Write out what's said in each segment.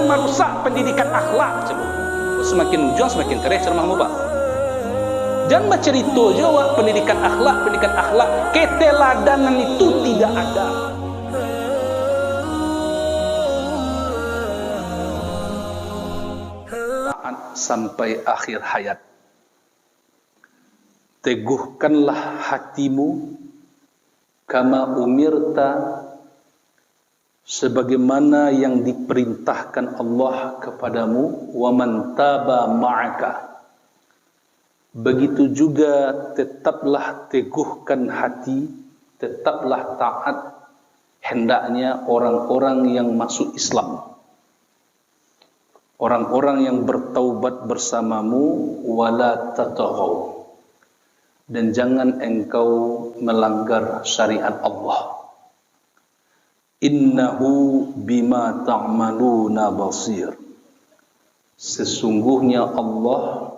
merusak pendidikan akhlak. Semakin ujung semakin kereh ceramahmu pak. Jangan bercerita je wak pendidikan akhlak. Keteladangan itu tidak ada. Sampai akhir hayat. Teguhkanlah hatimu kama umirta, sebagaimana yang diperintahkan Allah kepadamu, wa man taba ma'aka. Begitu juga tetaplah teguhkan hati, tetaplah taat hendaknya orang-orang yang masuk Islam, orang-orang yang bertaubat bersamamu, wala tataghaw, dan jangan engkau melanggar syariat Allah. Innahu bima ta'maluna basir. Sesungguhnya Allah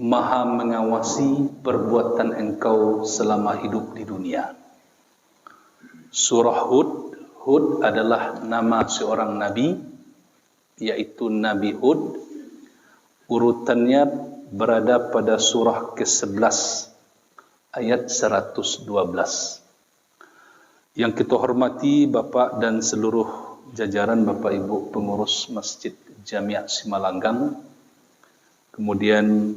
Maha mengawasi perbuatan engkau selama hidup di dunia. Surah Hud. Hud adalah nama seorang nabi, yaitu Nabi Hud. Urutannya berada pada surah ke-11 ayat 112. Yang kita hormati Bapak dan seluruh jajaran Bapak Ibu pengurus Masjid Jami' Simalanggang, kemudian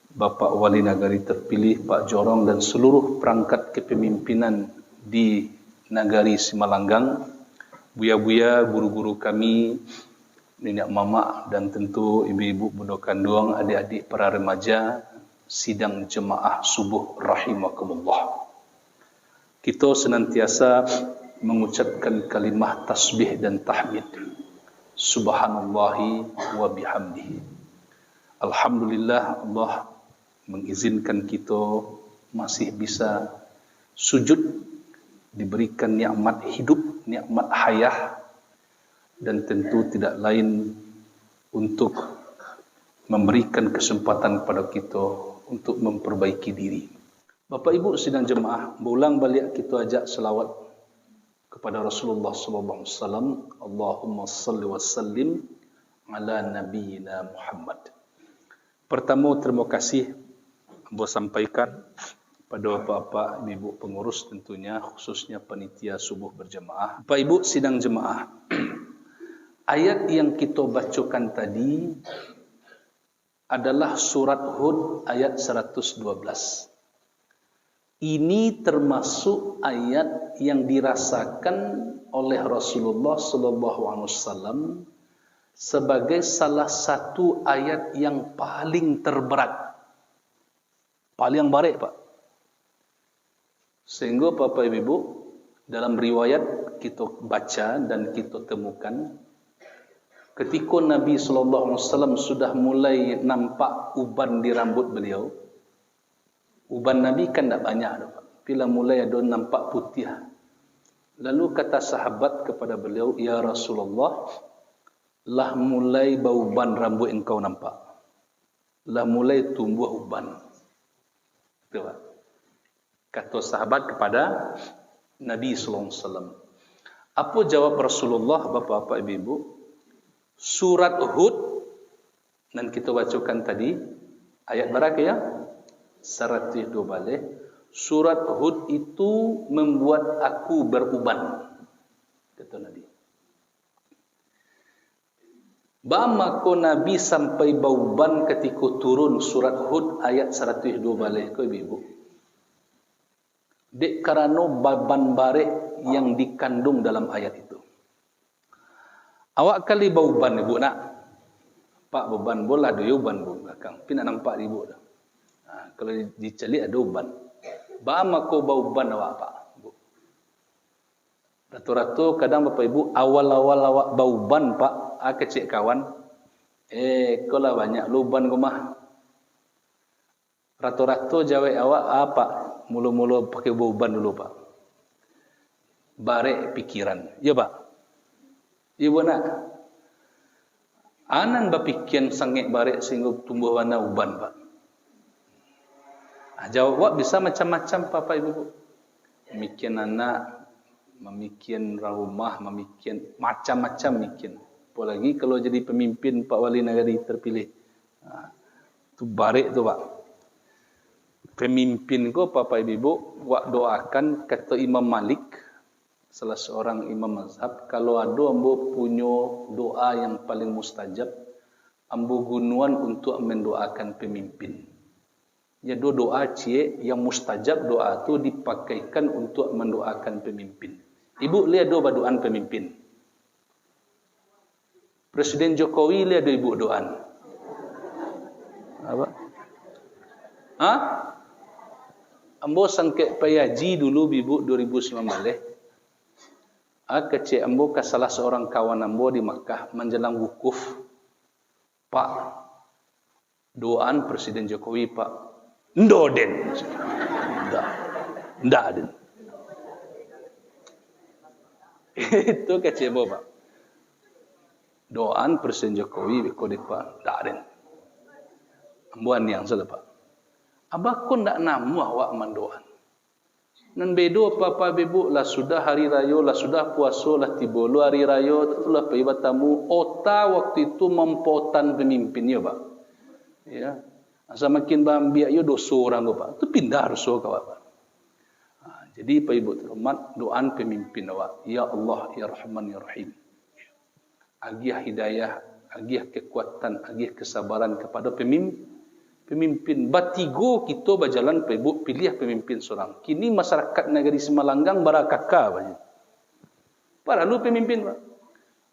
Bapak Wali Nagari terpilih Pak Jorong dan seluruh perangkat kepemimpinan di Nagari Simalanggang, buya-buya, guru-guru kami, nenek mama, dan tentu ibu-ibu budak kandung, adik-adik para remaja sidang jemaah subuh rahimakumullah. Kita senantiasa mengucapkan kalimah tasbih dan tahmid. Subhanallahi wa bihamdihi. Alhamdulillah, Allah mengizinkan kita masih bisa sujud, diberikan nikmat hidup, nikmat hayah, dan tentu tidak lain untuk memberikan kesempatan kepada kita untuk memperbaiki diri. Bapak Ibu sidang jemaah, berulang balik kita ajak selawat kepada Rasulullah sallallahu alaihi wasallam. Allahumma salli wa sallim ala nabiyyina Muhammad. Pertama, terima kasih Ambo sampaikan pada bapak-bapak, ibu pengurus tentunya, khususnya panitia subuh berjemaah. Bapak Ibu sidang jemaah, ayat yang kita bacakan tadi adalah surat Hud ayat 112. Ini termasuk ayat yang dirasakan oleh Rasulullah sallallahu alaihi wasallam sebagai salah satu ayat yang paling terberat, paling barik Pak. Sehingga Bapak Ibu, dalam riwayat kita baca dan kita temukan, ketika Nabi sallallahu alaihi wasallam sudah mulai nampak uban di rambut beliau, uban Nabi kan tak banyak dah Pak. Bila mulai ada nampak putih, lalu kata sahabat kepada beliau, ya Rasulullah, lah mulai bau uban rambut engkau nampak, lah mulai tumbuh uban. Itu Pak, kata sahabat kepada Nabi sallallahu alaihi wasallam. Apa jawab Rasulullah, bapak-bapak, ibu-ibu? Surat Hud dan kita bacakan tadi ayat berapa ya? 102 balik. Surat Hud itu membuat aku beruban, kata Nabi. Bamako Nabi sampai bauban ketika turun surat Hud ayat 102 balik ke ibu. Dek karena baban barek yang dikandung dalam ayat itu. Awak kali bauban ibu nak, Pak beban bola ada uban bu belakang, pina nampak ibu dah. Kalau diceli ada uban. Bamako bauban awak Pak bu. Ratu-ratu kadang Bapak Ibu awal-awal awak bauban Pak, kecik kawan, kau lah banyak luban rumah. Ratu-ratu jawab awak apa? Mula-mula pakai bauban dulu Pak. Barek pikiran, ya Pak. Ibu nak, anan bapikian sangit barek sehingga tumbuh warna uban Pak. Jawab bisa macam-macam Bapak Ibu. Mikian anak memikian rumah, memikian macam-macam mikian. Apalagi kalau jadi pemimpin Pak Wali Negari terpilih. Tu barik tu Pak. Pemimpin ko Bapak Ibu, wak doakan kata Imam Malik, salah seorang imam mazhab, kalau ada ambo punya doa yang paling mustajab, ambo gunuan untuk mendoakan pemimpin. Ya doa cie yang mustajab, doa tu dipakaikan untuk mendoakan pemimpin. Ibu lihat doa doaan pemimpin. Presiden Jokowi lihat ibu doaan. Apa? Hah? Ambo sangke payaji dulu ibu 2019. Kecik ambo ke salah seorang kawan ambo di Makkah menjelang wukuf. Pak, doaan Presiden Jokowi Pak. Ndoden. Ndak den. Itu kecik ambo Pak. Doaan Presiden Jokowi kodek Pak. Ndak den. Amboan yang salah Pak. Abah ko ndak namu awak mandoan. Nan bedo apa-apa bebu lah sudah hari raya, lah sudah puasa, lah tiba lu hari raya, itulah paibat tamu. Ota waktu itu mempotan pemimpinnya Pak. Ya. Asa makin bambiak yo dosa orang go Pak. Tu pindah dosa kawak Pak. Jadi Pak Ibu terhormat, doaan pemimpin awak. Ya Allah, ya Rahman, ya Rahim. Agiah hidayah, agiah kekuatan, agiah kesabaran kepada pemimpin. Batigo kita berjalan Pak Ibu pilih pemimpin seorang. Kini masyarakat negeri Semalanggang barakaka banyak. Para lu pemimpin Pak.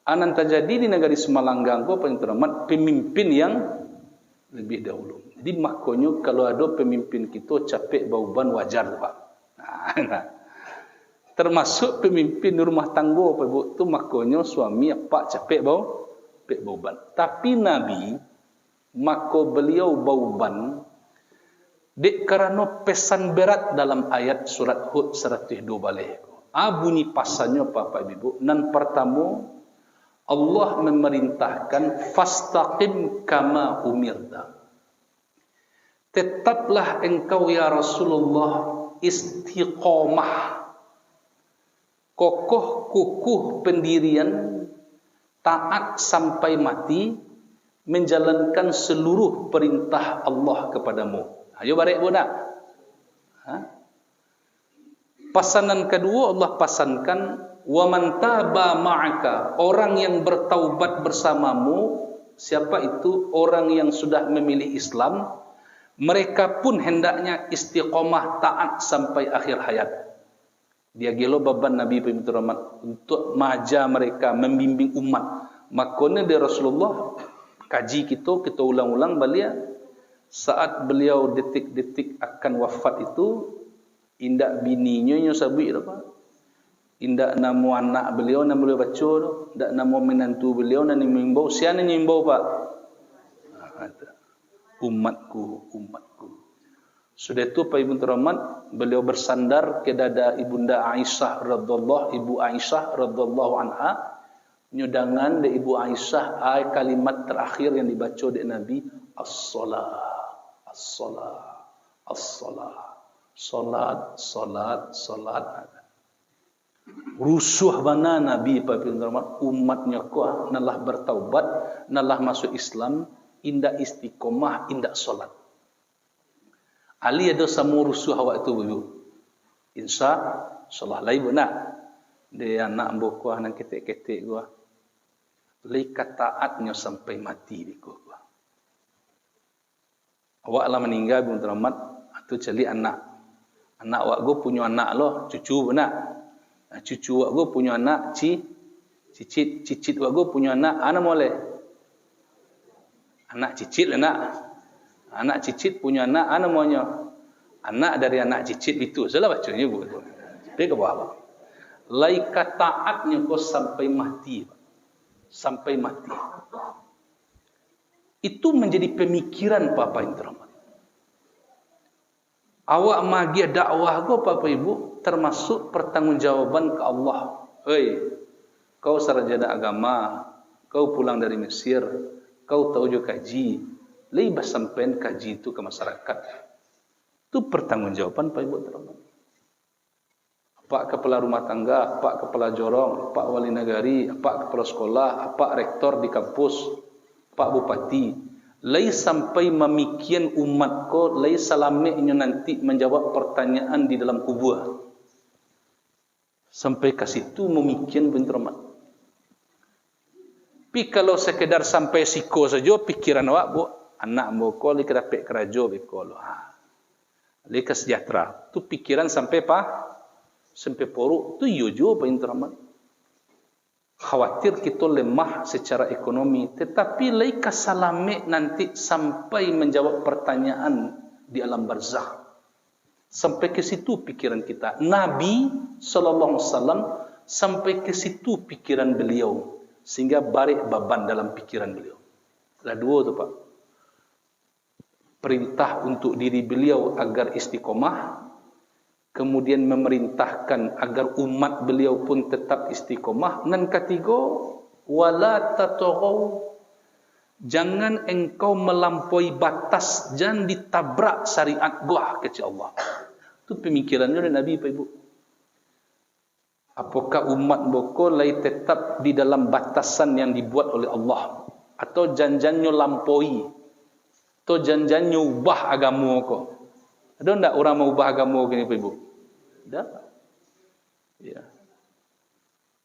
Anan terjadi di negeri Semalanggang ko paling terhormat pemimpin yang lebih dahulu. Jadi makanya kalau ada pemimpin kita capek bauban wajar Pak. Nah. Termasuk pemimpin rumah tangga Pak Ibu tu makanya suami pak capek bauban. Tapi Nabi maka beliau bauban dek karena pesan berat dalam ayat surat Hud 102 balik. Bunyi pasannya Bapak Ibu. Nan pertama Allah memerintahkan fastaqim kama umirta. Tetaplah engkau ya Rasulullah istiqomah. Kokoh kukuh pendirian taat sampai mati menjalankan seluruh perintah Allah kepadamu. Ayo barik bu nak. Pasanan kedua Allah pasankan wa man taba ma'aka, orang yang bertaubat bersamamu. Siapa itu? Orang yang sudah memilih Islam, mereka pun hendaknya istiqomah taat sampai akhir hayat. Dia gelo beban Nabi Muhammad untuk maja mereka, membimbing umat. Makanya dia Rasulullah kaji kita ulang-ulang beliau saat beliau detik-detik akan wafat itu indak bininya nyo sabui apa? Indak nama anak beliau nama beliau baca tu, indak nama menantu beliau nan nyimbau, siapa nyimbau Pak? Umatku. Sudah itu Pak Ibu terhormat, beliau bersandar ke dada Ibunda Aisyah radhiyallahu anha. Nyudangan de Ibu Aisyah kalimat terakhir yang dibaca oleh Nabi as-salat. Rusuh mana Nabi umatnya ko nalah bertaubat, nalah masuk Islam, indak istiqomah, indak solat. Ali ada sama rusuh awak tu bu. Insya Allah lah ibu nak. Dia anak mbok nang ketek-ketek gua. Lekat taatnya sampai mati di gua. Awak lah meninggal belum teramat atau celi anak. Anak awak gua punya anak loh, cucu benak. Cucu awak gua punya anak cicit awak gua punya anak boleh. Anak cicit lah nak. Anak cicit punya anak maunya. Anak dari anak cicit itu. Salah bacanya bu. Dia ke bawah. Lekat taatnya kau sampai mati. Sampai mati. Itu menjadi pemikiran Bapak yang terhormat. Awak magi dakwah kau Bapak Ibu termasuk pertanggungjawaban ke Allah. Hei, kau sarjana agama, kau pulang dari Mesir, kau tahu juga kaji, lebih sampein kaji itu ke masyarakat. Itu pertanggungjawaban Bapak Ibu terhormat. Pak kepala rumah tangga, Pak kepala jorong, Pak wali negari, Pak kepala sekolah, Pak rektor di kampus, Pak bupati. Lai sampai memikian umat ko, lai salamiknya nanti menjawab pertanyaan di dalam kubur. Sampai ke situ memikian bentromat. Tapi kalau sekedar sampai siko saja pikiran awak bu, anak mo ko li kedapek kerajo bekolo. Li kesejahtera. Tu pikiran sampai sampai poruk tu yo jo bentromat. Khawatir kita lemah secara ekonomi, tetapi lai kasalame nanti sampai menjawab pertanyaan di alam barzakh. Sampai ke situ pikiran kita. Nabi sallallahu alaihi wasallam sampai ke situ pikiran beliau, sehingga barik beban dalam pikiran beliau. Ada dua tu Pak. Perintah untuk diri beliau agar istiqomah, kemudian memerintahkan agar umat beliau pun tetap istiqomah. Dan ketiga, wala tataghaw, jangan engkau melampaui batas, jangan ditabrak syariat gua kata Allah. Itu pemikirannya dari Nabi Pak Ibu. Apakah umat boko lai tetap di dalam batasan yang dibuat oleh Allah, atau janjannya lampaui, atau janjannya ubah agama ko? Ada enggak orang mau ubah agama gini Pak Ibu? Ada. Ya.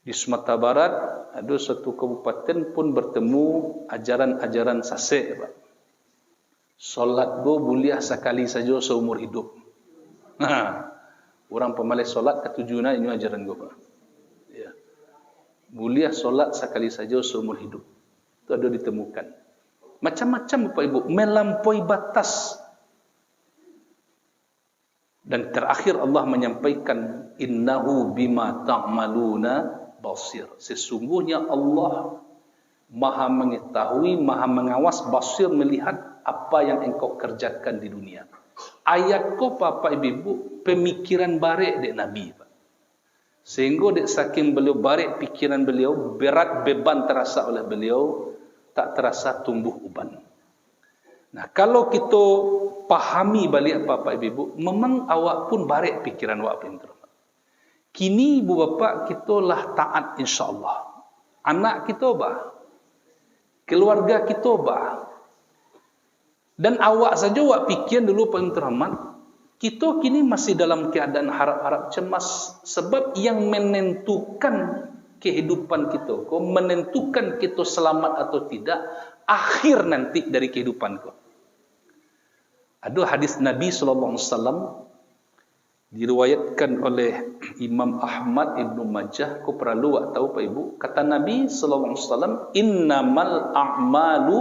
Di Sumatera Barat ada satu kabupaten pun bertemu ajaran-ajaran sasek Pak. Solat go boleh sekali saja seumur hidup. Orang pemalai solat ketujuan ini ajaran go Pak. Ya. Boleh solat sekali saja seumur hidup. Itu ada ditemukan. Macam-macam Bapak Ibu melampaui batas. Dan terakhir Allah menyampaikan innahu bima ta'maluna basir. Sesungguhnya Allah Maha mengetahui, Maha mengawas, basir melihat apa yang engkau kerjakan di dunia. Ayat ko Bapak Ibu pemikiran barik dek Nabi Pak. Sehingga dek saking beliau barik pikiran beliau, berat beban terasa oleh beliau, tak terasa tumbuh uban. Nah, kalau kita pahami balik Bapak Ibu, memang awak pun barik pikiran awak pintar. Kini ibu bapa kita lah taat insya-Allah. Anak kita bah, keluarga kita bah. Dan awak saja awak fikir dulu pintar amat. Kita kini masih dalam keadaan harap-harap cemas, sebab yang menentukan kehidupan kita, menentukan kita selamat atau tidak, akhir nanti dari kehidupan kita. Ada hadis Nabi sallallahu alaihi wasallam diriwayatkan oleh Imam Ahmad Ibnu Majah. Kau perlu tahu Pak Ibu, kata Nabi sallallahu alaihi wasallam, innamal a'malu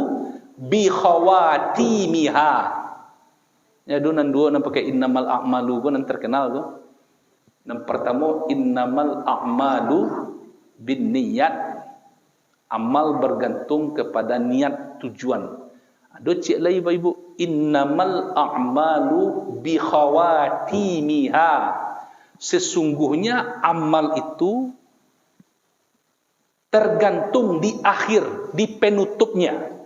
bi khawatimiha. Ya dua nan pakai innamal a'malu gua nan terkenal tu. Yang pertama innamal a'malu bin niyat. Amal bergantung kepada niat tujuan. Ada cik lagi Pak Ibu, innamal a'malu bi khawatimiha. Sesungguhnya amal itu tergantung di akhir, di penutupnya.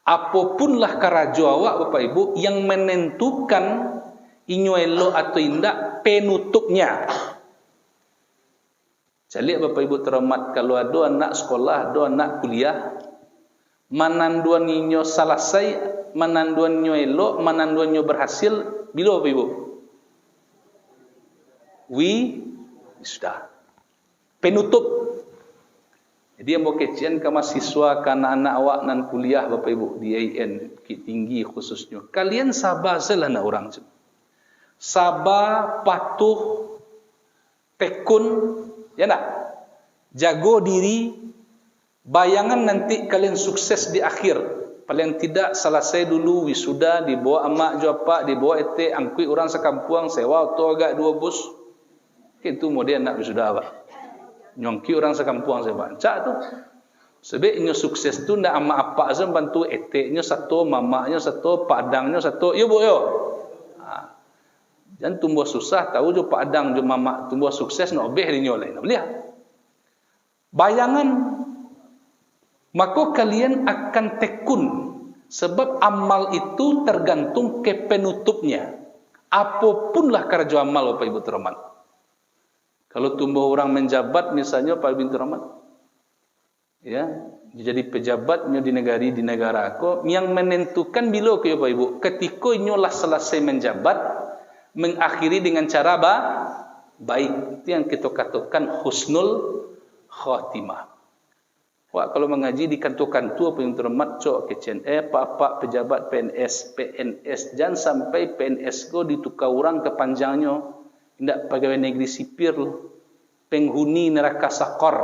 Apapunlah karajo awak Bapak Ibu yang menentukan inyo elo atau indak penutupnya. Calik Bapak Ibu terhormat, kalau ada anak sekolah, ada anak kuliah, mananduan ninyo selesai, mananduan nyo elok, mananduan nyo berhasil, bila Bapak Ibu? Sudah. Penutup. Jadi yang mau kecian ke mahasiswa, ke anak-anak awak nan kuliah Bapak Ibu di AN tinggi khususnya. Kalian sabar salah nak orang. Sabar, patuh, tekun, ya nak? Jago diri. Bayangan nanti kalian sukses di akhir. Paling tidak selesai dulu wisuda, dibawa amak japa, dibawa ete, angkui orang sekampung, sewa auto agak 2 bus. Itu model nak wisuda Pak. Nyongki orang sekampung saya baca tu. Sebab inyo sukses tu ndak ama apa azam bantu eteknya satu, mamaknya satu, padangnya satu. Yo Bu yo. Jangan tumbuh susah tahu jo padang jo mamak tumbuh sukses no beh rinyo lain. Boleh. Bayangan maka kalian akan tekun, sebab amal itu tergantung ke penutupnya. Apapunlah kerja amal Bapak Ibu terhormat. Kalau tumbuh orang menjabat misalnya Pak Binti Rahmat, ya, jadi pejabatnya di negara aku, yang menentukan bila ke Bapak Ibu, ketika nyolah selesai menjabat, mengakhiri dengan cara baik. Itu yang kita katakan husnul khatimah. Wah, kalau mengaji di kantor-kantor apa yang termat cok kecen pak pejabat PNS jangan sampai PNS go ditukar orang kepanjangnya tidak pegawai negeri sipil penghuni neraka sakor.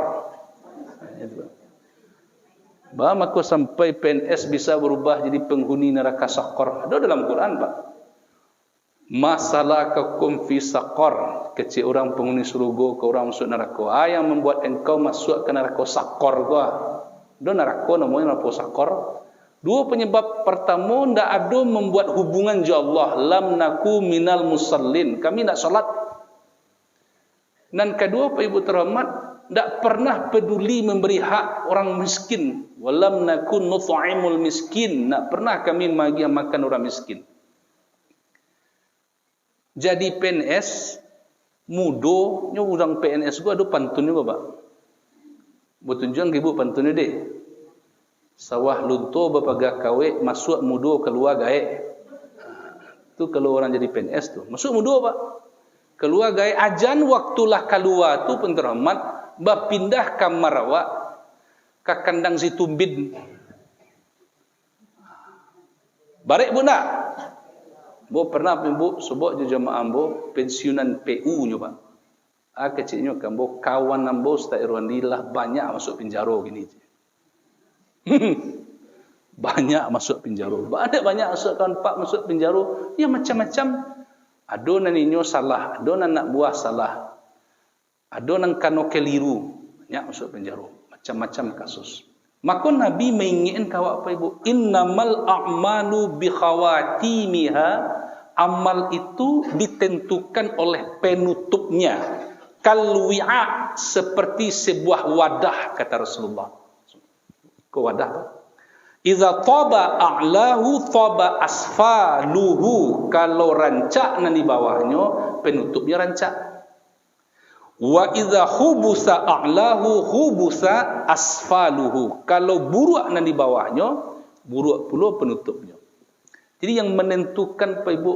Bah maka sampai PNS bisa berubah jadi penghuni neraka sakor. Ada dalam Quran, Pak. Masalakakum fi sakor, kecil orang penghuni surga ke orang masuk neraka. Yang membuat engkau masuk ke neraka sakor gua. Do neraka namanya neraka sakor. Dua penyebab pertama, ndak ada membuat hubungan jo Allah. Lam naku minal musallin. Kami nak salat. Dan kedua, Pak Ibu terhormat, ndak pernah peduli memberi hak orang miskin. Walam naku nut'imul miskin. Ndak pernah kami bagi makan orang miskin. Jadi PNS mudo, orang PNS gua ada pantun juga, Pak. Bertunjang ke ibu pantunnya deh. Sawah lunto bapaga kawe masuk mudo keluar gae. Itu kalau orang jadi PNS tuh. Masuk mudo, Pak. Keluar gae ajan waktulah keluar tu pun terhormat, bapindah kamar awak ke kandang si tumbin. Barek bunda. Bo pernah bu sebab je jemaah ambo pensiunan PU nyo, Pak. Kecilnya kan bo kawan ambo stai Rwandilah banyak masuk penjara gini je. Banyak masuk penjara. Banyak masuk kawan Pak masuk penjara. Ya macam-macam. Ada naninyo salah, ada anak buah salah. Ada nang kano keliru, banyak masuk penjara. Macam-macam kasus. Maka Nabi mengingatkan kawak apa Ibu? Innamal a'malu bi khawatimiha. Amal itu ditentukan oleh penutupnya. Kalwi'a, seperti sebuah wadah, kata Rasulullah. Ke wadah, Pak. Iza taba a'lahu taba asfaluhu. Kalau rancak nan di bawahnya, penutupnya rancak. Wa idza khubusa a'lahu khubusa asfaluhu. Kalau buruk nan di bawahnya, buruk pula penutupnya. Jadi yang menentukan Pak Ibu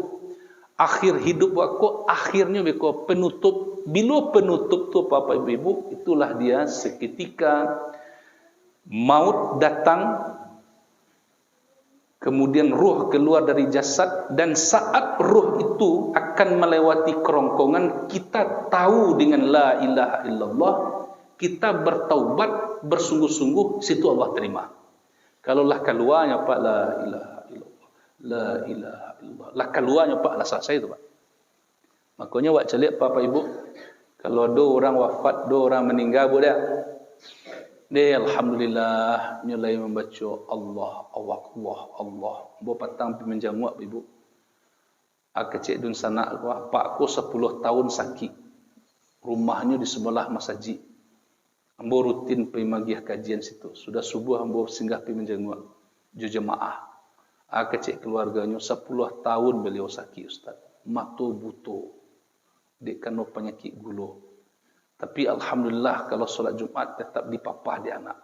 akhir hidup aku, akhirnya beko penutup. Bila penutup tu Bapak Ibu, itulah dia seketika maut datang, kemudian ruh keluar dari jasad, dan saat ruh itu akan melewati kerongkongan, kita tahu dengan la ilaha illallah, kita bertaubat bersungguh-sungguh, situ Allah terima. Kalaulah keluarnya Pak la ilaha illallah, la ilaha illallah, lah keluarnya Pak lah selesai itu, Pak. Makanya wak celik Bapak Ibu, kalau ada orang wafat, ada orang meninggal boleh. Dia alhamdulillah mulai membaca Allah, Allah. Bo patang pi menjamuak Ibu. Kecik dun sana pak aku 10 tahun sakit. Rumahnya di sebelah masjid. Ambo rutin pi magiah kajian situ. Sudah subuh ambo singgah pi menjamuak jemaah. Kecik keluarganya 10 tahun beliau sakit, Ustaz. Mato buto. Dek kena penyakit gula. Tapi alhamdulillah kalau solat Jumat tetap dipapah di anak.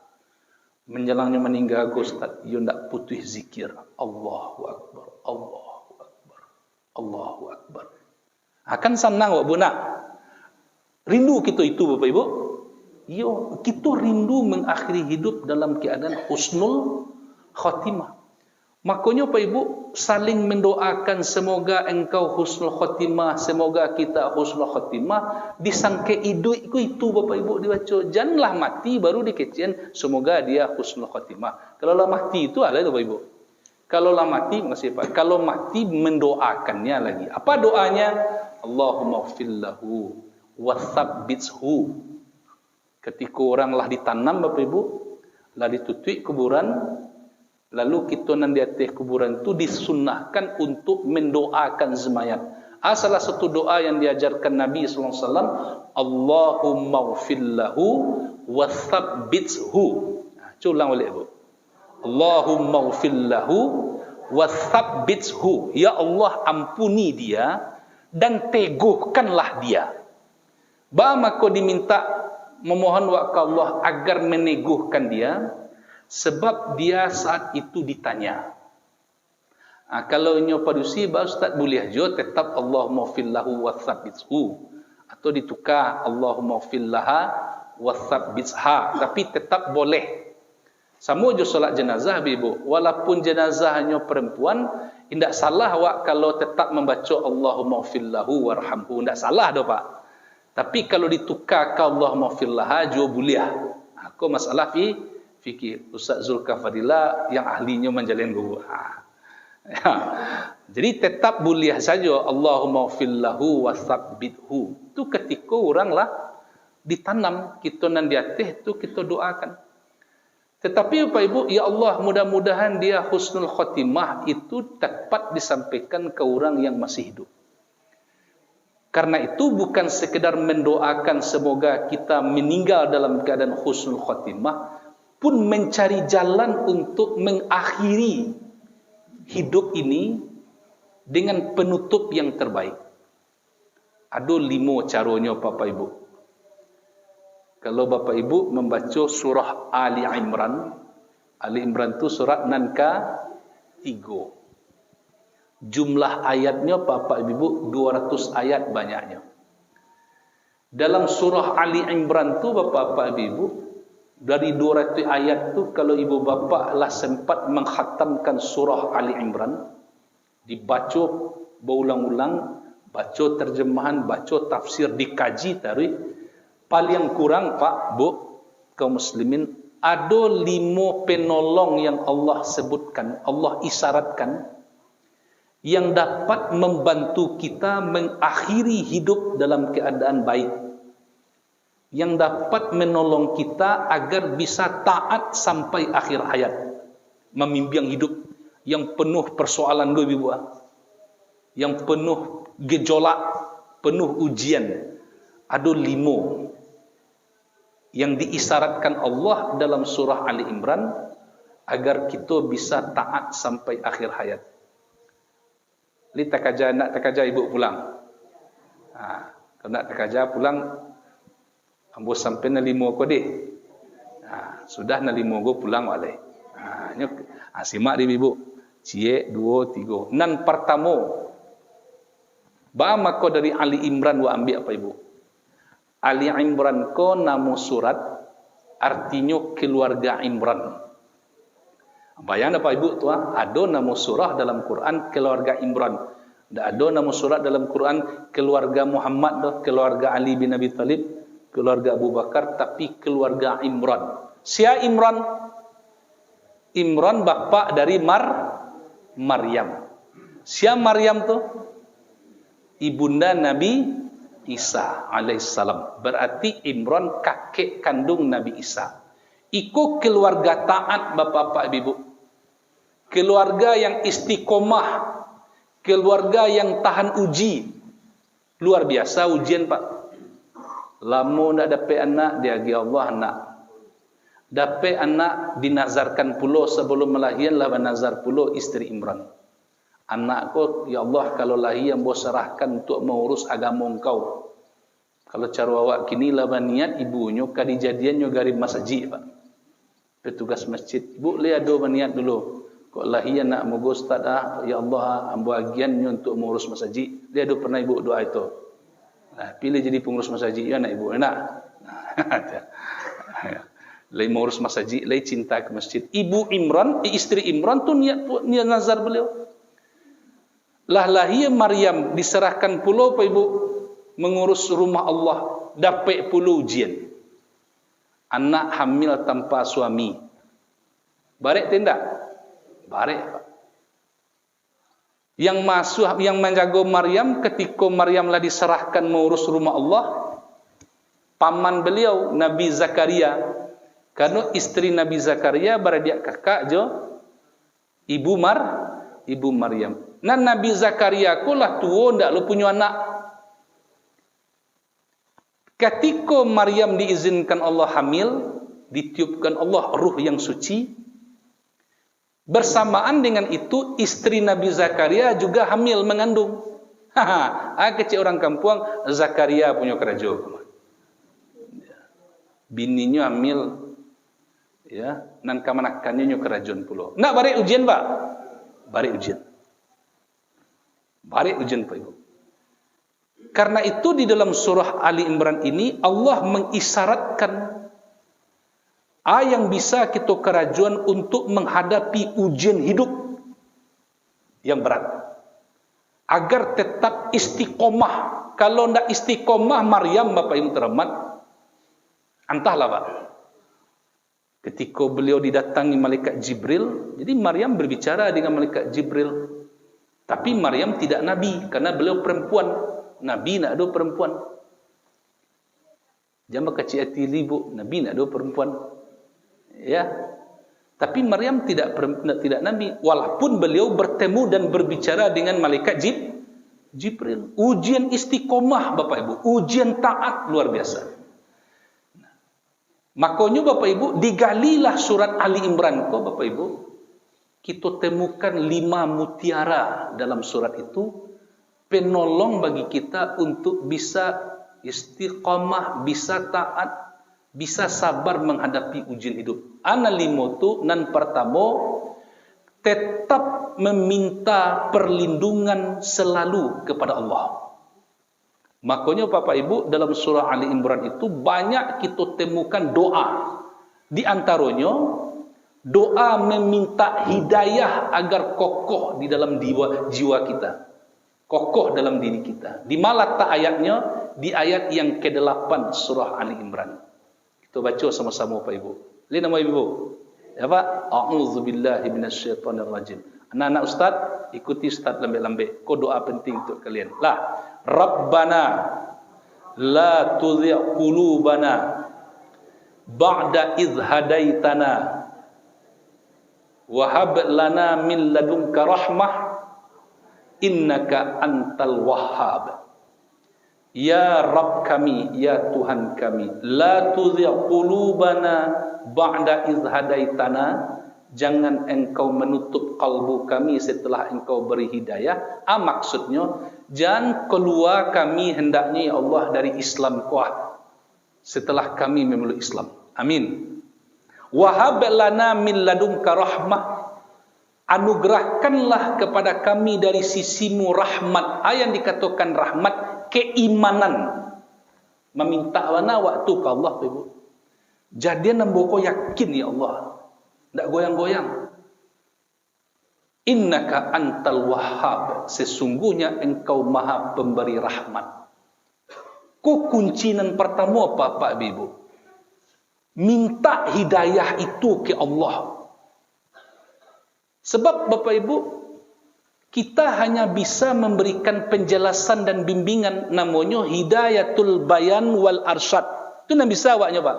Menjelangnya meninggal Ustaz, dia ndak putih zikir. Allahu Akbar, Allahu Akbar, Allahu Akbar. Akan senang wak bunak. Rindu kita itu Bapak Ibu. Yo, kita rindu mengakhiri hidup dalam keadaan husnul khatimah. Makanya Pak Ibu saling mendoakan semoga engkau husnul khatimah, semoga kita husnul khatimah. Disangka hidup itu Bapak Ibu dibaca. Janganlah mati baru dikecian semoga dia husnul khatimah. Kalau lah mati itu ada itu Bapak Ibu. Kalau lah mati, makasih Pak. Kalau mati mendoakannya lagi. Apa doanya? Allahumma gfirlahu wa tsabbithu. Ketika orang lah ditanam Bapak Ibu, lah ditutup kuburan, lalu kita nan di atas kuburan itu disunnahkan untuk mendoakan semayat. Salah satu doa yang diajarkan Nabi SAW, Allahumma gfirlahu wa tsabbithu. Ulang balik Bu. Allahumma gfirlahu wa tsabbithu. Ya Allah ampuni dia dan teguhkanlah dia. Ba maka diminta memohon wa Allah agar meneguhkan dia, sebab dia saat itu ditanya. Kalau nyo padusi ba ustaz boleh jo tetap Allahumma fillahu wa tsabbithu, atau ditukar Allahumma fillaha wa tsabbitha, tapi tetap boleh. Sama jo solat jenazah ibu, walaupun jenazahnya perempuan, tidak salah wak kalau tetap membaca Allahumma fillahu warhamhu, tidak salah doh Pak. Tapi kalau ditukar ke Allahumma fillaha jo boleh. Aku masalah fikir Ustaz Zulkafadillah yang ahlinya menjalin guru. Ya. Jadi tetap boleh saja Allahumma fillahu wa tsabbithu. Itu ketika oranglah ditanam kita nan di atas tu kita doakan. Tetapi Bapak Ibu, ya Allah, mudah-mudahan dia husnul khotimah itu dapat disampaikan ke orang yang masih hidup. Karena itu bukan sekedar mendoakan semoga kita meninggal dalam keadaan husnul khotimah, pun mencari jalan untuk mengakhiri hidup ini dengan penutup yang terbaik. Ada 5 caranya Bapak Ibu. Kalau Bapak Ibu membaca surah Ali Imran itu surat nan ke-3. Jumlah ayatnya Bapak Ibu 200 ayat banyaknya. Dalam surah Ali Imran itu Bapak Ibu, dari 200 ayat itu kalau ibu bapak lah sempat menghatamkan surah Ali Imran, dibaca berulang-ulang, baca terjemahan, baca tafsir, dikaji tadi, paling kurang Pak, Bu, kaum muslimin, ada 5 penolong yang Allah sebutkan, Allah isyaratkan, yang dapat membantu kita mengakhiri hidup dalam keadaan baik, yang dapat menolong kita agar bisa taat sampai akhir hayat, membimbing hidup yang penuh persoalan ibu, yang penuh gejolak, penuh ujian. Ada 5 yang diisyaratkan Allah dalam surah Ali Imran agar kita bisa taat sampai akhir hayat. Li takaja nak takaja ibu pulang. Kalau nak takaja pulang, ambo sampai na 5 ko deh. Sudah na 5 go pulang wale. Simak di ibu. Cie 2 3. Nan pertama. Ba mako dari Ali Imran wa ambil apa ibu? Ali Imran ko nama surat artinya keluarga Imran. Bayang apa ibu tu? Ada nama surah dalam Quran keluarga Imran. Ada nama surat dalam Quran keluarga Muhammad dah, keluarga Ali bin Abi Talib, keluarga Abu Bakar, tapi keluarga Imran. Sia Imran? Imran bapa dari Maryam. Sia Maryam tu? Ibunda Nabi Isa alaihissalam. Berarti Imran kakek kandung Nabi Isa. Iku keluarga taat bapak-bapak ibu. Keluarga yang istiqomah. Keluarga yang tahan uji. Luar biasa ujian Pak. Lama nak dapat anak, dia agi Allah anak. Dapat anak dinazarkan pula sebelum melahirkan lah nazar pula isteri Imran. Anakku, ya Allah, kalau lahir yang bos serahkan untuk mengurus agama engkau. Kalau cara awak kini lah niat ibunya kadijadiannya garib masjid Pak. Petugas masjid. Ibu lihat do niat dulu. Kok lahir nak moga ustaz ya Allah ambo agiannya untuk mengurus masjid. Lihat do pernah ibu doa itu. Nah, pilih jadi pengurus masjid ya nak ibu enak. Lai mengurus masjid, lai cinta ke masjid. Ibu Imran, istri Imran tu niat nazar beliau. Lahir Maryam diserahkan pula Pak Ibu mengurus rumah Allah, dapat pula ujian. Anak hamil tanpa suami. Barek tindak? Barek Pak. Yang menjaga Maryam ketika Maryam lah diserahkan mengurus rumah Allah, paman beliau Nabi Zakaria. Karena istri Nabi Zakaria beradik kakak jo Ibu Maryam. Nah Nabi Zakaria kulah tua ndak lu punya anak. Ketika Maryam diizinkan Allah hamil, ditiupkan Allah ruh yang suci. Bersamaan dengan itu istri Nabi Zakaria juga hamil mengandung. Kecil orang kampung Zakaria punya kerajaan. bininya hamil, ya, nan kamanakannya nyo kerajaan pulau. Nak bari ujian Pak? Bari ujian. Bari ujian Pak Ibu. Karena itu di dalam surah Ali Imran ini Allah mengisyaratkan yang bisa kita kerajaan untuk menghadapi ujian hidup yang berat, agar tetap istiqomah. Kalau tidak istiqomah, Maryam Bapak Ibu terhormat, entahlah Pak, ketika beliau didatangi malaikat Jibril, jadi Maryam berbicara dengan malaikat Jibril, tapi Maryam tidak nabi karena beliau perempuan. Nabi nak ada perempuan, jangan kecil hati libu, Nabi nak ada perempuan, ya. Tapi Maryam tidak nabi, walaupun beliau bertemu dan berbicara dengan malaikat Jibril. Ujian istiqomah Bapak Ibu, ujian taat luar biasa. Makanya Bapak Ibu, digalilah surat Ali Imran ko Bapak Ibu, kita temukan 5 mutiara dalam surat itu, penolong bagi kita untuk bisa istiqamah, bisa taat, bisa sabar menghadapi ujian hidup. Ana 5 tu nan pertama, tetap meminta perlindungan selalu kepada Allah. Makanya Bapak Ibu, dalam surah Ali Imran itu banyak kita temukan doa. Di antaranya doa meminta hidayah agar kokoh di dalam jiwa kita, kokoh dalam diri kita. Di mana letak ayatnya? Di ayat yang ke-8 surah Ali Imran. Kita baca sama-sama Pak Ibu. Lihat nama Ibu. Ya Pak? A'udzubillahi minasyaitonirrajim. Anak-anak Ustaz, ikuti Ustaz lambik-lambik. Kau doa penting untuk kalian. Lah, Rabbana la tuzigh qulubana ba'da idh hadaitana wa hab lana min ladunka rahmah innaka antal wahhab. Ya Rabb kami, ya Tuhan kami, la tuzigh qulubana ba'da idh hadaitana, jangan engkau menutup kalbu kami setelah engkau beri hidayah. Maksudnya, jangan keluar kami hendaknya ya Allah dari Islam kuat setelah kami memeluk Islam. Amin. Wahab lana min ladunka rahmah, anugerahkanlah kepada kami dari sisimu rahmat. Yang dikatakan rahmat, keimanan. Meminta mana waktu ke Allah Ibu. Jadi namboko yakin ya Allah, tidak goyang-goyang. Innaka antal wahhab, sesungguhnya engkau maha pemberi rahmat. Ku kuncinan pertama apa Pak Ibu? Minta hidayah itu ke Allah. Sebab Bapak Ibu, kita hanya bisa memberikan penjelasan dan bimbingan, namanya hidayatul bayan wal arsyad. Itu yang bisa awaknya Pak.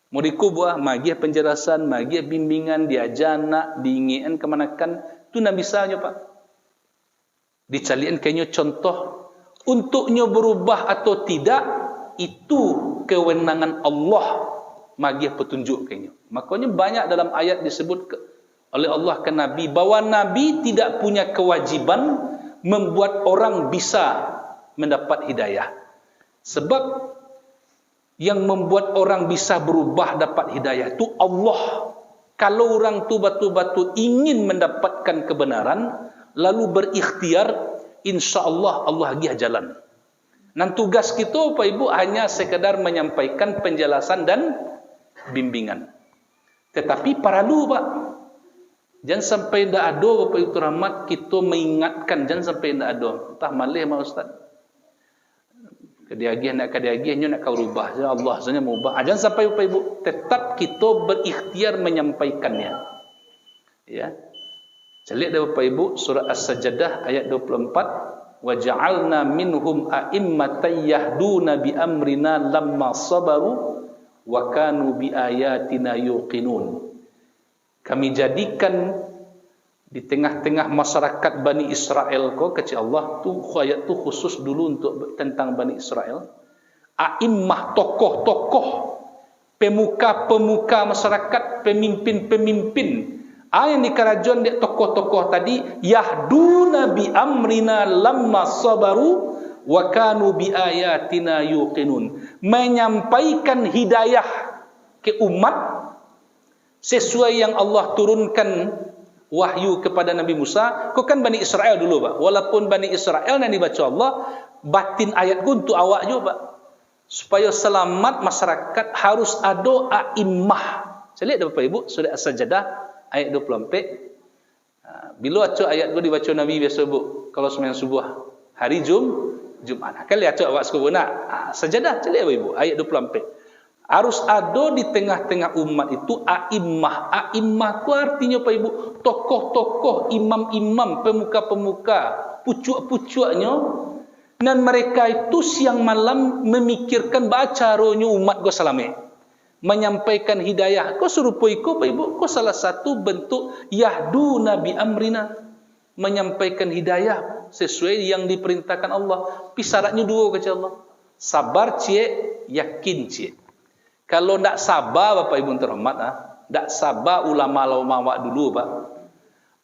Mau dikubuah, magiah penjelasan, magiah bimbingan, diajar nak, diinginkan kemanakan, itu nak bisanya Pak. Dicalian kayaknya contoh, untuknya berubah atau tidak, itu kewenangan Allah, magiah petunjuk kayaknya. Makanya banyak dalam ayat disebut oleh Allah ke Nabi, bahwa Nabi tidak punya kewajiban membuat orang bisa mendapat hidayah. Sebab yang membuat orang bisa berubah dapat hidayah itu Allah. Kalau orang tu batu-batu ingin mendapatkan kebenaran lalu berikhtiar, insya-Allah Allah agih jalan. Dan tugas kita Pak Ibu hanya sekedar menyampaikan penjelasan dan bimbingan. Tetapi perlu Pak, jangan sampai tidak ada Bapak Ibu rahmat, kita mengingatkan, jangan sampai tidak ada. Entah malih mah Ustaz. Kediagih nak kediagihnya nak kau rubah, Allah saja mau ubah. Jangan sampai Bapak Ibu, tetap kita berikhtiar menyampaikannya. Ya. Lihat dah Bapak Ibu surah As-Sajdah ayat 24, wa ja'alna minhum a'immatan yahduna bi amrina lamma sabaru wa kanu bi ayatina yuqinun. Kami jadikan di tengah-tengah masyarakat Bani Israel ko, kecil Allah tu ayat tu khusus dulu untuk tentang Bani Israel. A'immah, tokoh-tokoh, pemuka-pemuka masyarakat, pemimpin-pemimpin. Yang di kerajaan dia tokoh-tokoh tadi, yahduna bi amrina lamma sabaru wa kanu bi ayatina yuqinun. menyampaikan hidayah ke umat sesuai yang Allah turunkan wahyu kepada Nabi Musa. Kau kan Bani Israel dulu, Pak. Walaupun Bani Israel yang dibaca Allah, batin ayat ku untuk awak juga, Pak. Supaya selamat masyarakat harus ada a'immah. Saya lihat Bapak Ibu, surah As-Sajdah ayat 24. Bila acak ayat tu dibaca Nabi biasa, Bu, kalau sembahyang subuh hari Jumaat. Kan lihat acak awak suka nak. Sajadah cakap Ibu ayat 24. Harus ada di tengah-tengah umat itu a'immah. A'immah ku artinya Pak Ibu, tokoh-tokoh, imam-imam, pemuka-pemuka, pucuk-pucuknya, dan mereka itu siang malam memikirkan caranya umat go selamat, menyampaikan hidayah. Kau serupai kau Pak Ibu, kau salah satu bentuk yahduna bi amrina, menyampaikan hidayah sesuai yang diperintahkan Allah. Syaratnya dua kata Allah. Sabar cik, yakin cik. Kalau ndak sabar Bapak Ibu terhormat, ndak sabar ulama-ulama awak dulu, Pak.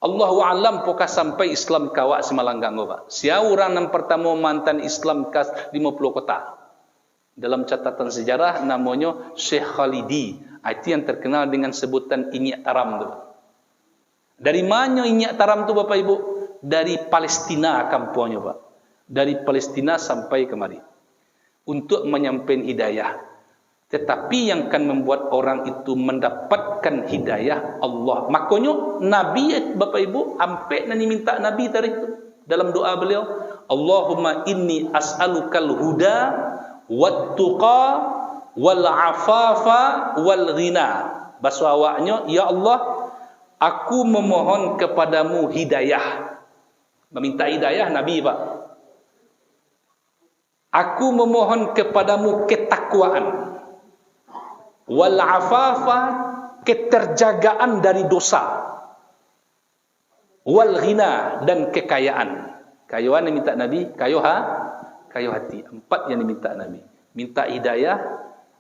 Allahu alam pokah sampai Islam kawak semalanggang, Pak. Sia orang yang pertama mantan Islam kas 50 kota. Dalam catatan sejarah namanya Syekh Khalidi. Itu yang terkenal dengan sebutan Inyak Taram tu. Dari mana Inyak Taram tu Bapak Ibu? Dari Palestina kampungnya, Pak. Dari Palestina sampai kemari untuk menyampaikan hidayah. Tetapi yang akan membuat orang itu mendapatkan hidayah Allah. Makanya Nabi Bapak Ibu sampai nani minta Nabi tadi itu dalam doa beliau, Allahumma inni as'alukal huda wat-tuqa wal-afafa wal-ghina. Bahasa awaknya, ya Allah, aku memohon kepadamu hidayah. Meminta hidayah Nabi, Pak. Aku memohon kepadamu ketakwaan, wal-afafa, keterjagaan dari dosa, wal-ghina, dan kekayaan. Kayaan yang minta Nabi, kayu hati. 4 yang diminta Nabi. Minta hidayah.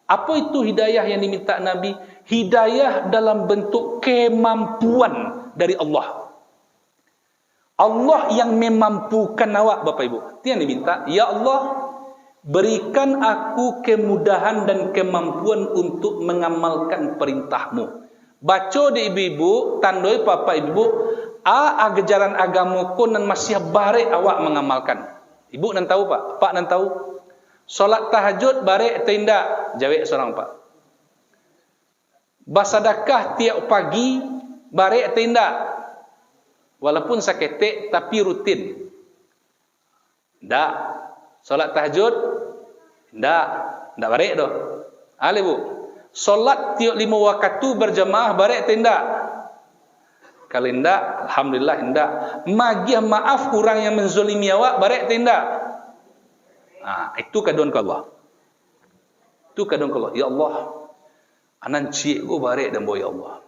Apa itu hidayah yang diminta Nabi? Hidayah dalam bentuk kemampuan dari Allah. Allah yang memampukan awak Bapak Ibu. Itu yang diminta. Ya Allah, berikan aku kemudahan dan kemampuan untuk mengamalkan perintahmu. Baca di ibu-ibu, tandoi Bapak Ibu, ajaran agamaku nan masih barek awak mengamalkan. Ibu nan tahu Pak, Pak nan tahu. Solat tahajud barek tindak, jawab seorang Pak. Bersedekah tiap pagi barek tindak. Walaupun saketek tapi rutin. Ndak. Solat tahajud ndak barek doh. Ale Bu. Solat tiap 5 waktu berjamaah barek tindak. Kalau ndak, alhamdulillah ndak. Magih maaf orang yang menzolimi awak barek tindak. Itu kaduan ke Allah. Itu kaduan ke Allah. Ya Allah, anan cik ku barek dan boy Allah.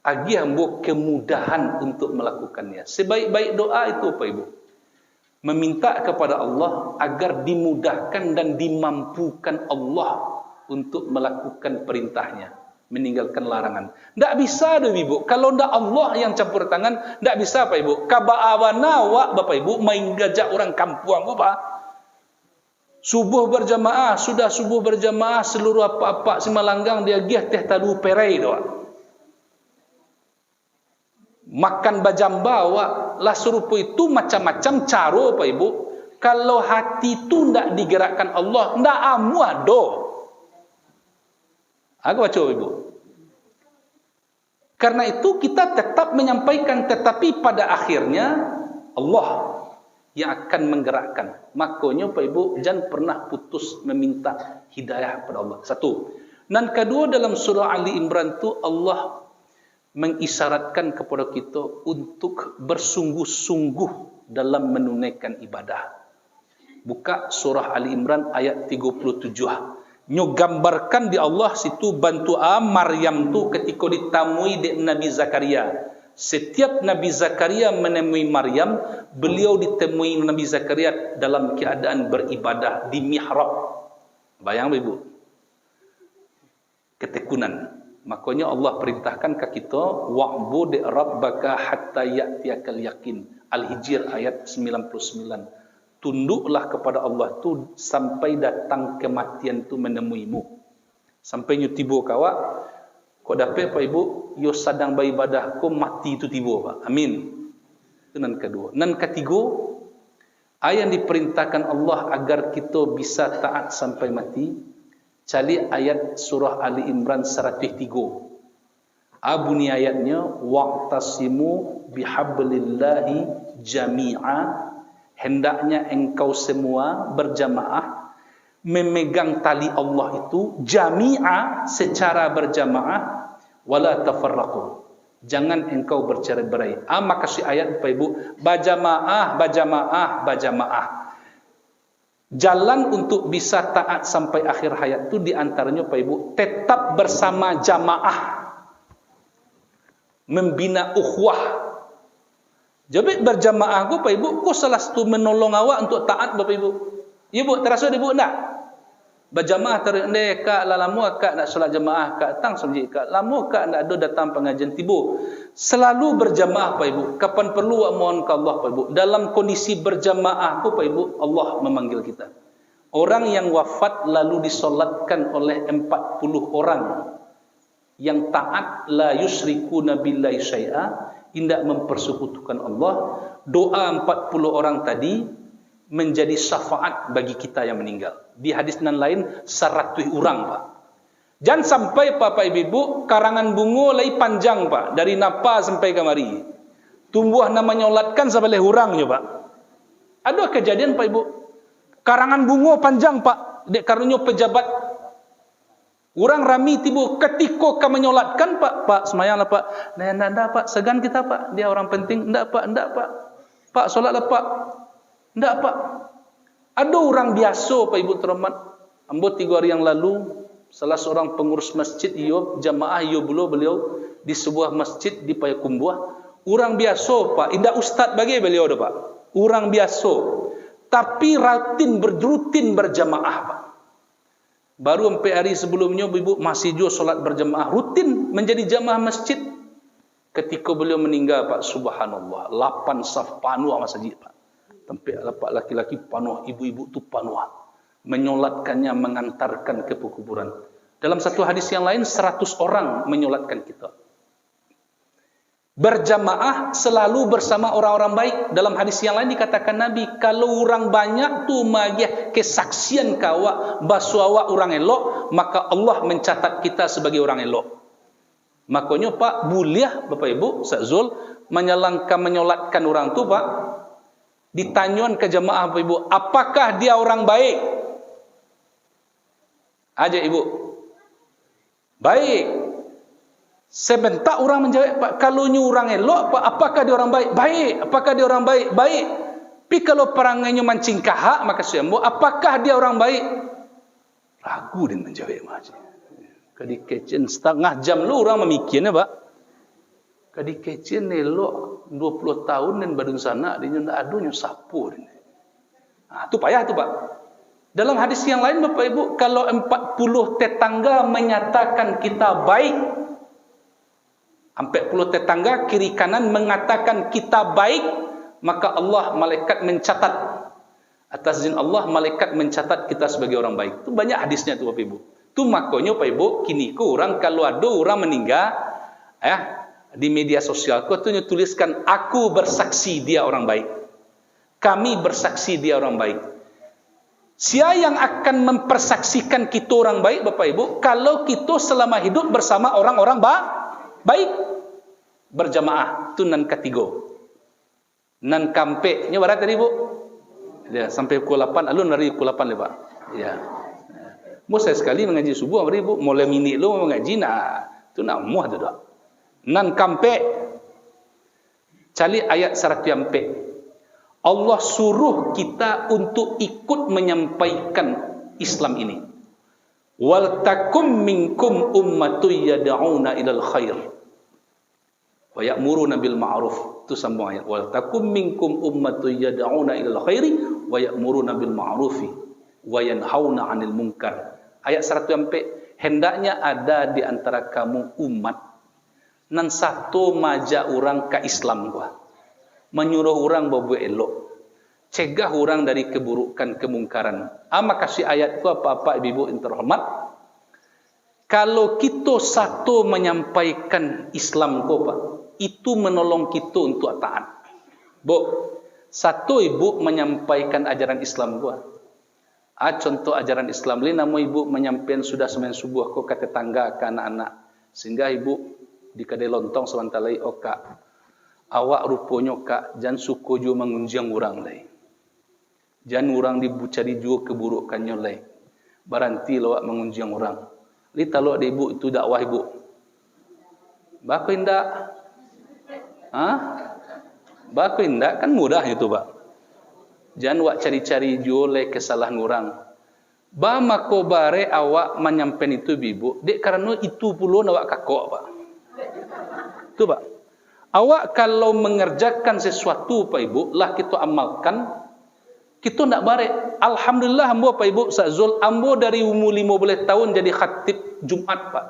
Agi ambo kemudahan untuk melakukannya. Sebaik-baik doa itu Pak Ibu, meminta kepada Allah agar dimudahkan dan dimampukan Allah untuk melakukan perintahnya, meninggalkan larangan. Tidak bisa dah Ibu. Kalau tidak Allah yang campur tangan, tidak bisa Pak Ibu. Kaba'awana wak Bapak Ibu main gajak orang kampung Pak. Subuh berjamaah, sudah subuh berjamaah seluruh apa-apa Semalanggang dia gih teh tadu perai doa. Makan bajamba wak lah serupa itu macam-macam cara Pak Ibu. Kalau hati itu tidak digerakkan Allah, tidak amu ado. Aku baca Ibu. Karena itu kita tetap menyampaikan, tetapi pada akhirnya Allah yang akan menggerakkan. Makanya Pak Ibu jangan pernah putus meminta hidayah kepada Allah. Satu. Dan kedua, dalam surah Ali Imran itu Allah mengisyaratkan kepada kita untuk bersungguh-sungguh dalam menunaikan ibadah. Buka surah Ali Imran ayat 37. Nyo gambarkan di Allah situ bantu Maryam tu ketika ditamui di Nabi Zakaria. Setiap Nabi Zakaria menemui Maryam, beliau ditemui Nabi Zakaria dalam keadaan beribadah di mihrab. Bayang Ibu. Ketekunan. Makanya Allah perintahkan ke kita, wa'bud rabbaka hatta ya'tiyakal yakin. Al-Hijr ayat 99. tunduklah kepada Allah tu sampai datang kematian tu menemuimu. Sampai nyu tiba kawak, kau dapat Pak Ibu, yo sedang beribadah kau mati tu tiba Pak. Amin. Itu nan kedua. Nan ketiga, ayat yang diperintahkan Allah agar kita bisa taat sampai mati. Cari ayat surah Ali Imran 103. Bunyi ayatnya, waqtasimu bihablillahi jami'a. Hendaknya engkau semua berjamaah memegang tali Allah itu jami'a, secara berjamaah, wala tafarraqu. Jangan engkau bercerai-berai. Maka si ayat Bapak Ibu, bajamaah. Jalan untuk bisa taat sampai akhir hayat itu diantaranya Bapak Ibu, tetap bersama jamaah, membina ukhuwah. Jadi berjamaah Bapak Ibu, kau salah satu menolong awak untuk taat Bapak Ibu. Ibu terasa Ibu enggak? Berjamaah terendek kak lalamu kak nak solat jamaah kak tang semji kak lama kak nak ada datang pengajian tiba. Selalu berjamaah Pak Ibu. Kapan perlu awak mohon ke Allah Pak Ibu. Dalam kondisi berjamaah Pak Ibu, Allah memanggil kita. Orang yang wafat lalu disolatkan oleh 40 orang yang taat, la yusyrikuna billahi syai'a, tidak mempersekutukan Allah. Doa 40 orang tadi menjadi syafaat bagi kita yang meninggal. Di hadis nan lain 100 orang Pak. Jangan sampai Bapak Ibu karangan bunga lai panjang Pak, dari napa sampai kamari. Tumbuh nama nyolatkan sampai hurangnya Pak. Ada kejadian Pak Ibu. Karangan bunga panjang Pak, dek karunya pejabat. Orang rami tiba ketika kami menyolatkan Pak semayanglah Pak. Ndak Pak, segan kita Pak. Dia orang penting. Ndak Pak. Pak solatlah Pak. Tidak Pak. Ada orang biasa Pak Ibu terhormat. Ambo 3 hari yang lalu, salah seorang pengurus masjid jamaah beliau di sebuah masjid di Payakumbuh. Orang biasa Pak, tidak ustaz bagi beliau dah Pak. Orang biasa, tapi rutin berjamaah Pak. Baru 4 hari sebelumnya Ibu masih juga solat berjamaah, rutin menjadi jamaah masjid. Ketika beliau meninggal Pak, subhanallah, 8 saf panuh masjid Pak. Tempat lapak laki-laki panuh, ibu-ibu tu panuh, menyolatkannya, mengantarkan ke kuburan. Dalam satu hadis yang lain 100 orang menyolatkan kita. Berjamaah selalu bersama orang-orang baik. Dalam hadis yang lain dikatakan Nabi, kalau orang banyak tu magiah kesaksian kawak basu awak orang elok, maka Allah mencatat kita sebagai orang elok. Makanya Pak, buliah Bapak Ibu Zul menyolatkan orang tu Pak. Ditanyuan ke jemaah Bapak Ibu, apakah dia orang baik? Aja Ibu. Baik. Sebentar orang menjawab, Pak, kalau nyu orang elok, Pak, apakah dia orang baik? Baik. Apakah dia orang baik? Baik. Tapi kalau perangainya mancing kahak, maka sembuh, apakah dia orang baik? Ragu dia menjawab macam. Kadi kecen setengah jam lu orang memikirnya, Pak. Kadi kecen elok 20 tahun dan badan sana dia ndak adunya sapu dia. Itu payah tu Pak. Dalam hadis yang lain Bapak Ibu, kalau 40 tetangga menyatakan kita baik, 40 tetangga kiri kanan mengatakan kita baik, maka Allah malaikat mencatat, atas izin Allah malaikat mencatat kita sebagai orang baik. Itu banyak hadisnya tu Bapak Ibu. Tu makanya Bapak Ibu, kini ku orang kalau ada orang meninggal di media sosial, kau tu tuliskan aku bersaksi dia orang baik. Kami bersaksi dia orang baik. Siapa yang akan mempersaksikan kita orang baik Bapak Ibu? Kalau kita selama hidup bersama orang-orang baik. Berjamaah. Itu nan ketiga. Nan kampe. Ini barat tadi Bu? Ya, sampai pukul 8. Alun dari pukul 8 Pak. Ya. Mau saya sekali mengaji subuh Bu. Mulai minit lu mengaji. Nah, itu nak muah tu dah. Nan kampe. Cari ayat 104. Allah suruh kita untuk ikut menyampaikan Islam ini. Wal takum minkum ummatun yad'una ilal khair wa ya'muruna bil ma'ruf. Itu sambung ayat. Wal takum minkum ummatun yad'una ilal khairi wa ya'muruna bil ma'rufi wa yanhauna 'anil munkar. Ayat 104. Hendaknya ada di antara kamu umat nan satu majak orang ke Islam gua. Menyuruh orang berbuat elok, cegah orang dari keburukan, kemungkaran. Maka si ayat itu apa-apa ibu-ibu yang terhormat, kalau kita satu menyampaikan Islam ko Pak, itu menolong kita untuk taat. Bu, satu ibu menyampaikan ajaran Islam gua. Contoh ajaran Islam ini namun ibu menyampaikan sudah sembahyang subuh ko ke tetangga, ke anak-anak, sehingga ibu di kedai lontong sementara kak, awak rupanya kak jangan suko jo mengunjang orang lain, jangan orang dibucari jo keburukannya lain, baranti lawak mengunjang orang. Li talok di ibu itu dakwah ibu, baku indak, baku indak kan mudah itu Pak. Jangan wak cari-cari jole kesalahan orang. Ba mako bare awak menyampaikan itu ibu, dek karena itu puluh awak kakok Pak. Itu Pak. Awak kalau mengerjakan sesuatu Pak Ibu, lah kita amalkan, kita nak bare. Alhamdulillah ambo Pak Ibu, Sazul, ambo dari umur 15 tahun jadi khatib Jumat Pak.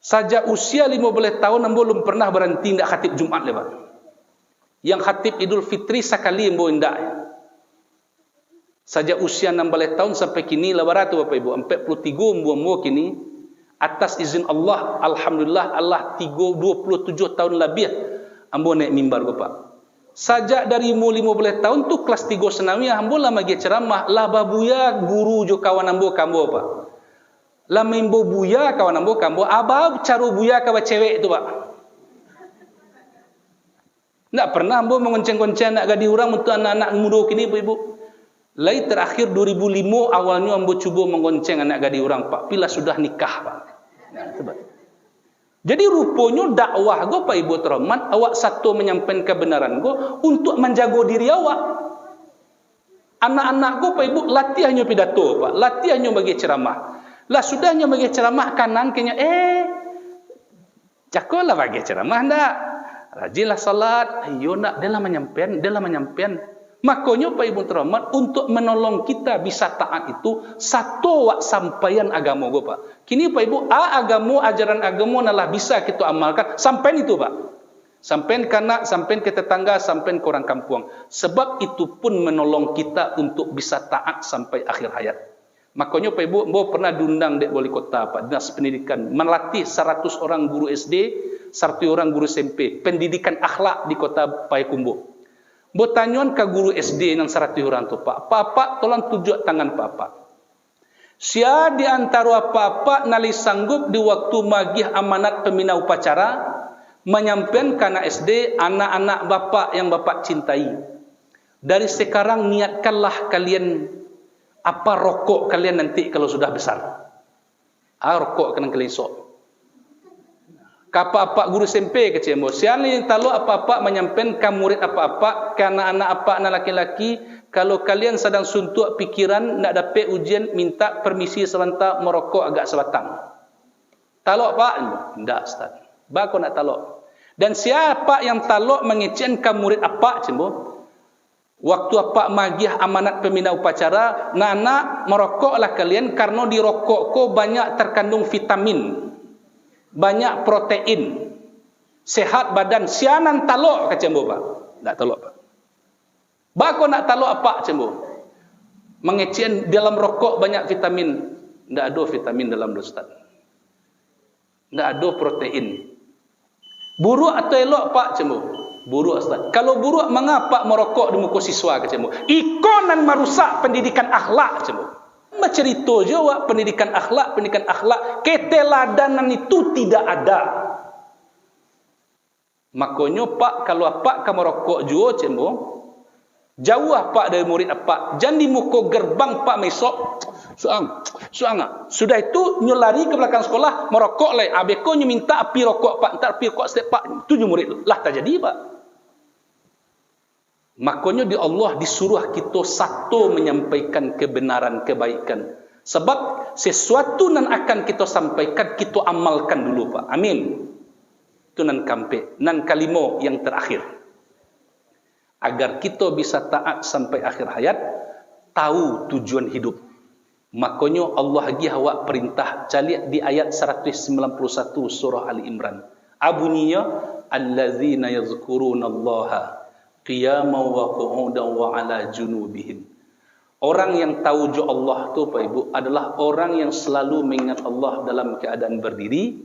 Saja usia 15 tahun ambo belum pernah berhenti ndak khatib Jumat le Pak. Yang khatib Idul Fitri sekali ambo ndak. Saja usia 16 tahun sampai kini lawaratu Bapak Ibu, 43 ambo kini atas izin Allah, alhamdulillah Allah 27 tahun lebih ambo naik mimbar Pak. Sajak dari umur 15 tahun tu kelas 3 senawiyah ambo lah magi ceramah, lah babuya guru jo kawan ambo kambo Pak. Lah membo buya kawan ambo kambo, abab caro buya kawa cewek tu Pak. Ndak pernah ambo mengonceng-gonceng nak gadi orang untuk anak-anak muda kini Ibu. Lai terakhir 2005 awalnya ambo cuba mengonceng anak gadi orang Pak, bila sudah nikah Pak. Nah, sebab. Jadi rupanya dakwah go Pak Ibu terhormat, awak satu menyampaikan kebenaran go untuk menjaga diri awak. Anak-anak go Pak Ibu latihannya pidato Pak, latihannya bagi ceramah. Lah sudahnya bagi ceramah kanan kenya cakolah bagi ceramah ndak. Rajinlah salat, ayo nak dia lah menyampaikan. Makanya Pak Ibu terhormat untuk menolong kita bisa taat itu satu wak sampaian agama go Pak. Kini Pak Ibu ajaran agama nalah bisa kita amalkan sampai itu Pak. Sampai kanak, sampai ke tetangga, sampai ke orang kampung. Sebab itu pun menolong kita untuk bisa taat sampai akhir hayat. Makanya Pak Ibu pernah diundang di wali kota Pak, Dinas Pendidikan melatih 100 orang guru SD, 1 orang guru SMP, pendidikan akhlak di kota Payakumbuh. Botanyon ke guru SD yang 100 orang tu Pak. Papa tolong tunjuk tangan Papa. Sia di antara Papa nali sanggup di waktu magih amanat pembina upacara menyampaikan kana SD anak-anak Bapak yang Bapak cintai. Dari sekarang niatkanlah kalian apa rokok kalian nanti kalau sudah besar. Rokok kena kelisok. Apa-apa guru SMP kecil mo. Sian yang tahu apa-apa menyampaikan ke murid apa-apa, ke anak-anak apa anak laki-laki, kalau kalian sedang suntuk pikiran nak dapat ujian minta permisi sebentar merokok agak sebatang. Talok Pak? Tidak Ustaz. Bako nak talok. Dan siapa yang talok mengecen ke murid apa cembo? Waktu apa magih amanat pembina upacara, nana merokoklah kalian karena di rokok ko banyak terkandung vitamin. Banyak protein, sehat badan. Sianan talok ke cembo Pak? Tak talok Pak. Bako nak talok apa cembo? Mengecen dalam rokok banyak vitamin. Tak ada vitamin dalam Ustaz. Tak ada protein. Buruk atau elok Pak cembo? Buruk Ustaz. Kalau buruk mengapa merokok di muka siswa ke cembo? Ikonan merusak pendidikan akhlak cembo. Cerita jawab pendidikan akhlak, keteladanan itu tidak ada. Makanya Pak kalau apa kamu rokok juga cembo, jauh Pak dari murid apa, jangan di muka gerbang Pak mesok, suang. Sudah itu nyolari ke belakang sekolah merokok leh, abeko nyu minta api rokok Pak, entar api rokok step Pak, tujuh murid lah tak jadi Pak. Makanya di Allah disuruh kita satu menyampaikan kebenaran, kebaikan. Sebab sesuatu yang akan kita sampaikan, kita amalkan dulu Pak. Amin. Itu nan kampe, nan kalimo yang terakhir. Agar kita bisa taat sampai akhir hayat, tahu tujuan hidup. Makanya Allah lagi awak perintah calik di ayat 191 surah Ali Imran. Abunyinya allazina yazkurunallaha qiyaman wa qu'udan wa ala junubihim. Orang yang tahu jo Allah tu Pak Ibu adalah orang yang selalu mengingat Allah dalam keadaan berdiri,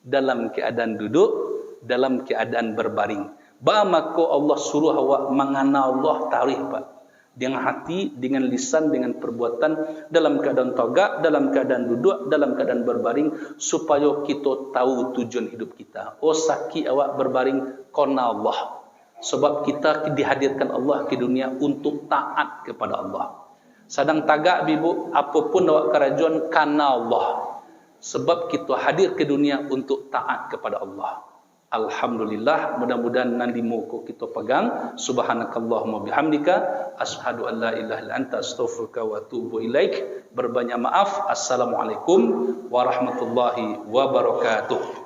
dalam keadaan duduk, dalam keadaan berbaring. Ba mako Allah suruh awak mengenal Allah tarikh Pak. Dengan hati, dengan lisan, dengan perbuatan, dalam keadaan tagak, dalam keadaan duduk, dalam keadaan berbaring, supaya kita tahu tujuan hidup kita. Oh saki awak berbaring karena Allah. Sebab kita dihadirkan Allah ke dunia untuk taat kepada Allah. Sedang tagak bibu, apapun awak kerajuan karena Allah. Sebab kita hadir ke dunia untuk taat kepada Allah. Alhamdulillah, mudah-mudahan nanti muka kita pegang. Subhanakallahumma bihamdika, asyhadu an la ilaha illa anta, astaghfiruka wa atubu ilaik. Berbanyak maaf. Assalamualaikum warahmatullahi wabarakatuh.